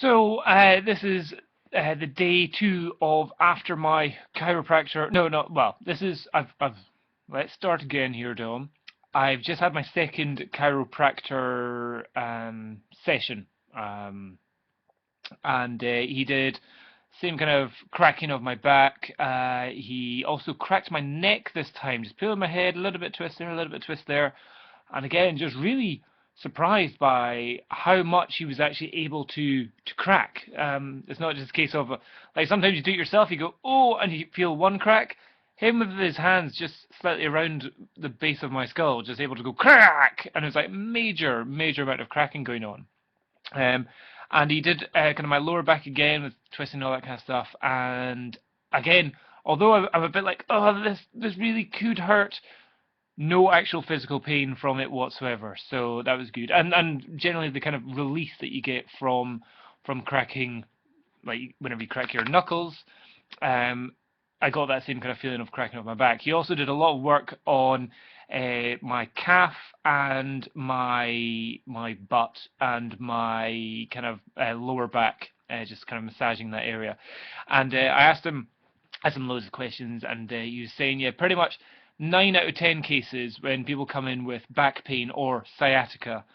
So this is the day 2 of after my chiropractor. No, no. Well, this is I've. Let's start again here, Dom. I've just had my second chiropractor session, um, and he did same kind of cracking of my back. He also cracked my neck this time, just pulling my head, a little bit twist there, a little bit twist there, and again, just really surprised by how much he was actually able to crack. It's not just a case of like sometimes you do it yourself, you go oh, and you feel one crack. Him with his hands just slightly around the base of my skull, just able to go crack, and it was like major amount of cracking going on. Um, and he did kind of my lower back again with twisting and all that kind of stuff. And again, although I'm a bit like, oh, this really could hurt, no actual physical pain from it whatsoever. So that was good. And generally the kind of release that you get from cracking, like whenever you crack your knuckles, um, I got that same kind of feeling of cracking up my back. He also did a lot of work on my calf and my butt and my kind of lower back, just kind of massaging that area. And I asked him loads of questions, and he was saying, yeah, pretty much 9 out of 10 cases when people come in with back pain or sciatica,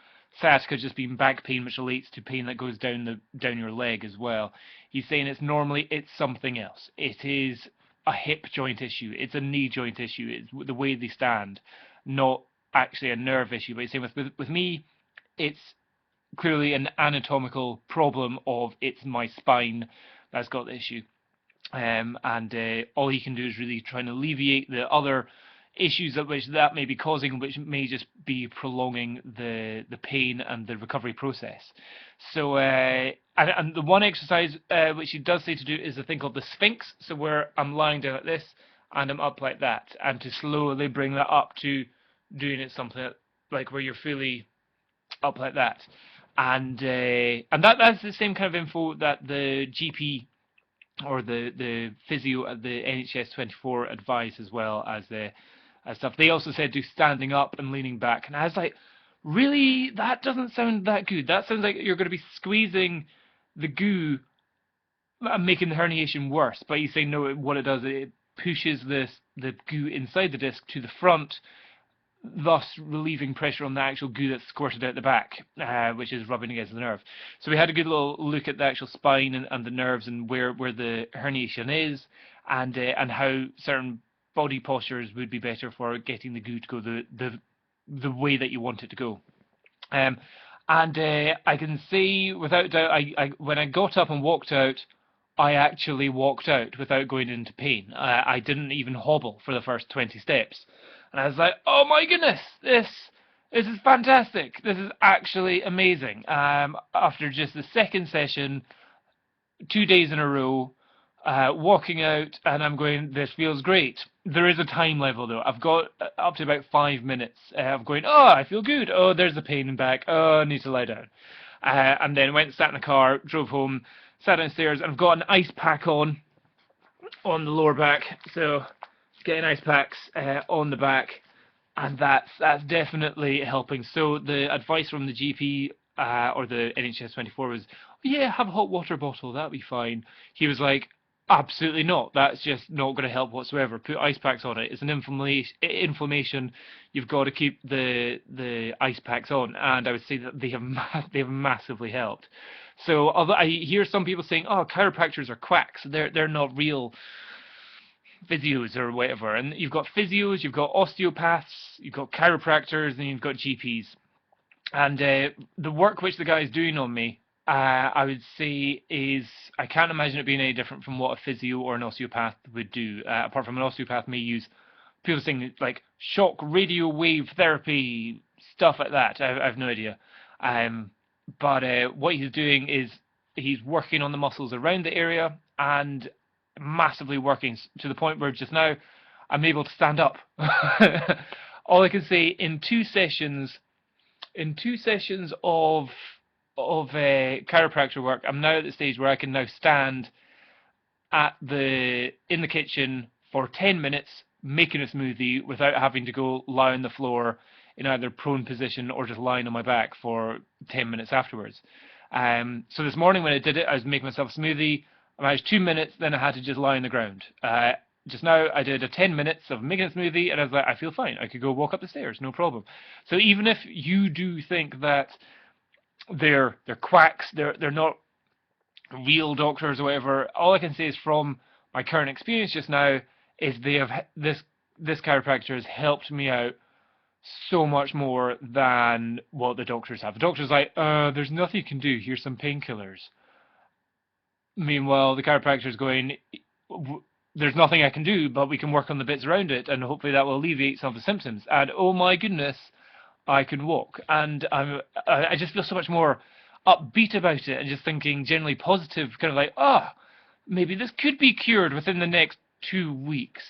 sciatica just being back pain which relates to pain that goes down your leg as well. He's saying it's something else. It is a hip joint issue. It's a knee joint issue. It's the way they stand, not actually a nerve issue. But he's saying with me, it's clearly an anatomical problem of it's my spine that's got the issue. And all he can do is really try and alleviate the other issues that may be causing, which may just be prolonging the pain and the recovery process. So and the one exercise which he does say to do is a thing called the Sphinx. So where I'm lying down like this and I'm up like that, and to slowly bring that up to doing it something like where you're fully up like that. And that's the same kind of info that the GP or the physio at the NHS 24 advised, as well as the stuff. They also said do standing up and leaning back, and I was like, really? That doesn't sound that good. That sounds like you're going to be squeezing the goo and making the herniation worse. But he's saying no, what it does, it pushes the goo inside the disc to the front, thus relieving pressure on the actual goo that's squirted out the back, which is rubbing against the nerve. So we had a good little look at the actual spine and the nerves and where the herniation is, and how certain body postures would be better for getting the goo to go the way that you want it to go. And I can say without doubt, I when I got up and walked out, I actually walked out without going into pain. I didn't even hobble for the first 20 steps. And I was like, oh my goodness, this is fantastic. This is actually amazing. After just the second session, 2 days in a row, walking out, and I'm going, this feels great. There is a time level though. I've got up to about 5 minutes of going, oh, I feel good. Oh, there's the pain in back. Oh, I need to lie down. And then went and sat in the car, drove home, sat downstairs, and I've got an ice pack on the lower back. So getting ice packs on the back, and that's definitely helping. So the advice from the GP or the NHS 24 was, yeah, have a hot water bottle, that'll be fine. He was like, absolutely not. That's just not going to help whatsoever. Put ice packs on it. It's an inflammation. You've got to keep the ice packs on, and I would say that they have massively helped. So although I hear some people saying, oh, chiropractors are quacks, they're not real physios or whatever, and you've got physios, you've got osteopaths, you've got chiropractors, and you've got GPs. And the work which the guy is doing on me, I would say is, I can't imagine it being any different from what a physio or an osteopath would do, apart from an osteopath may use, people saying like shock radio wave therapy, stuff like that. I have no idea. But what he's doing is he's working on the muscles around the area, and massively working to the point where just now I'm able to stand up. All I can say, in two sessions of chiropractor work, I'm now at the stage where I can now stand in the kitchen for 10 minutes making a smoothie without having to go lie on the floor in either prone position or just lying on my back for 10 minutes afterwards. So this morning when I did it, I was making myself a smoothie. I managed 2 minutes, then I had to just lie on the ground. Just now I did a 10 minutes of making a smoothie, and I was like, I feel fine. I could go walk up the stairs, no problem. So even if you do think that they're quacks, they're not real doctors or whatever, all I can say is from my current experience just now is they have this chiropractor has helped me out so much more than what the doctors have. The doctor's like, there's nothing you can do. Here's some painkillers. Meanwhile, the chiropractor is going, there's nothing I can do, but we can work on the bits around it, and hopefully that will alleviate some of the symptoms. And oh my goodness, I can walk, and I just feel so much more upbeat about it, and just thinking generally positive, kind of like, maybe this could be cured within the next 2 weeks.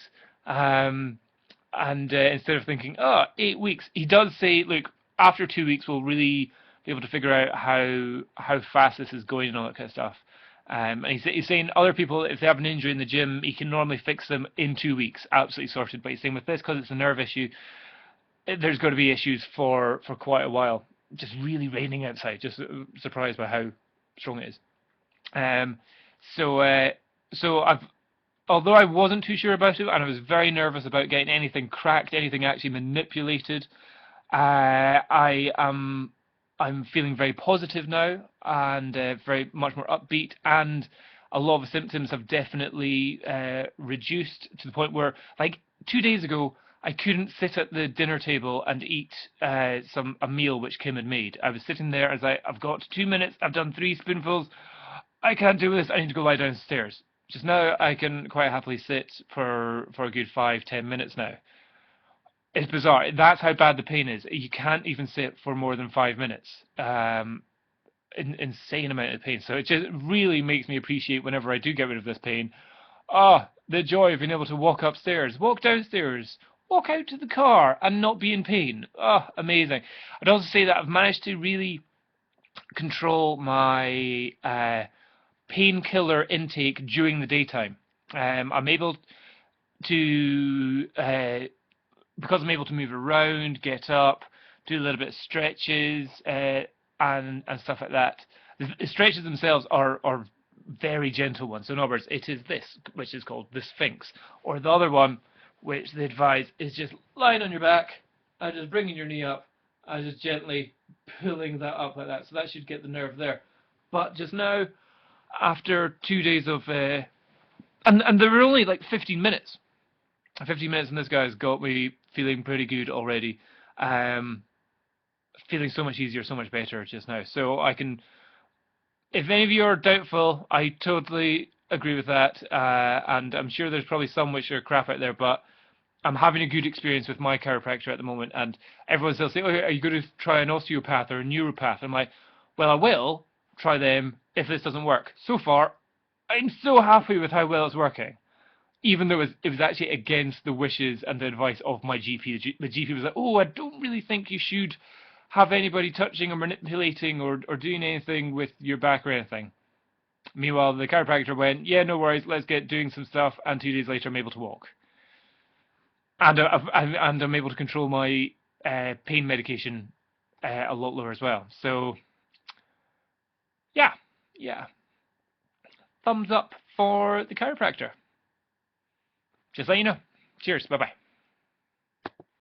And instead of thinking, 8 weeks, he does say, look, after 2 weeks we'll really be able to figure out how fast this is going and all that kind of stuff. And he's saying other people, if they have an injury in the gym, he can normally fix them in 2 weeks, absolutely sorted. But he's saying with this, because it's a nerve issue, there's going to be issues for quite a while. Just really raining outside. Just surprised by how strong it is. So although I wasn't too sure about it, and I was very nervous about getting anything cracked, anything actually manipulated, I'm feeling very positive now, and very much more upbeat, and a lot of the symptoms have definitely reduced to the point where, like 2 days ago, I couldn't sit at the dinner table and eat a meal which Kim had made. I was sitting there, I was like, I've got 2 minutes, I've done 3 spoonfuls, I can't do this, I need to go lie downstairs. Just now, I can quite happily sit for a good 5-10 minutes now. It's bizarre. That's how bad the pain is. You can't even sit for more than 5 minutes. Insane amount of pain. So it just really makes me appreciate whenever I do get rid of this pain. The joy of being able to walk upstairs, walk downstairs, walk out to the car and not be in pain. Amazing. I'd also say that I've managed to really control my painkiller intake during the daytime. I'm able to because I'm able to move around, get up, do a little bit of stretches, and stuff like that. The stretches themselves are very gentle ones. So in other words, it is this, which is called the Sphinx, or the other one, which they advise is just lying on your back and just bringing your knee up and just gently pulling that up like that. So that should get the nerve there. But just now, after 2 days of, and they were only like 15 minutes. 15 minutes, and this guy's got me feeling pretty good already. Feeling so much easier, so much better just now. So I can, if any of you are doubtful, I totally agree with that. And I'm sure there's probably some which are crap out there, but I'm having a good experience with my chiropractor at the moment. And everyone still say, are you going to try an osteopath or a neuropath? I'm like, well, I will try them if this doesn't work. So far, I'm so happy with how well it's working. Even though it was actually against the wishes and the advice of my GP. The GP was like, I don't really think you should have anybody touching or manipulating or doing anything with your back or anything. Meanwhile, the chiropractor went, yeah, no worries, let's get doing some stuff, and 2 days later I'm able to walk. And I'm able to control my pain medication a lot lower as well. So, yeah. Thumbs up for the chiropractor. Just let you know. Cheers. Bye-bye.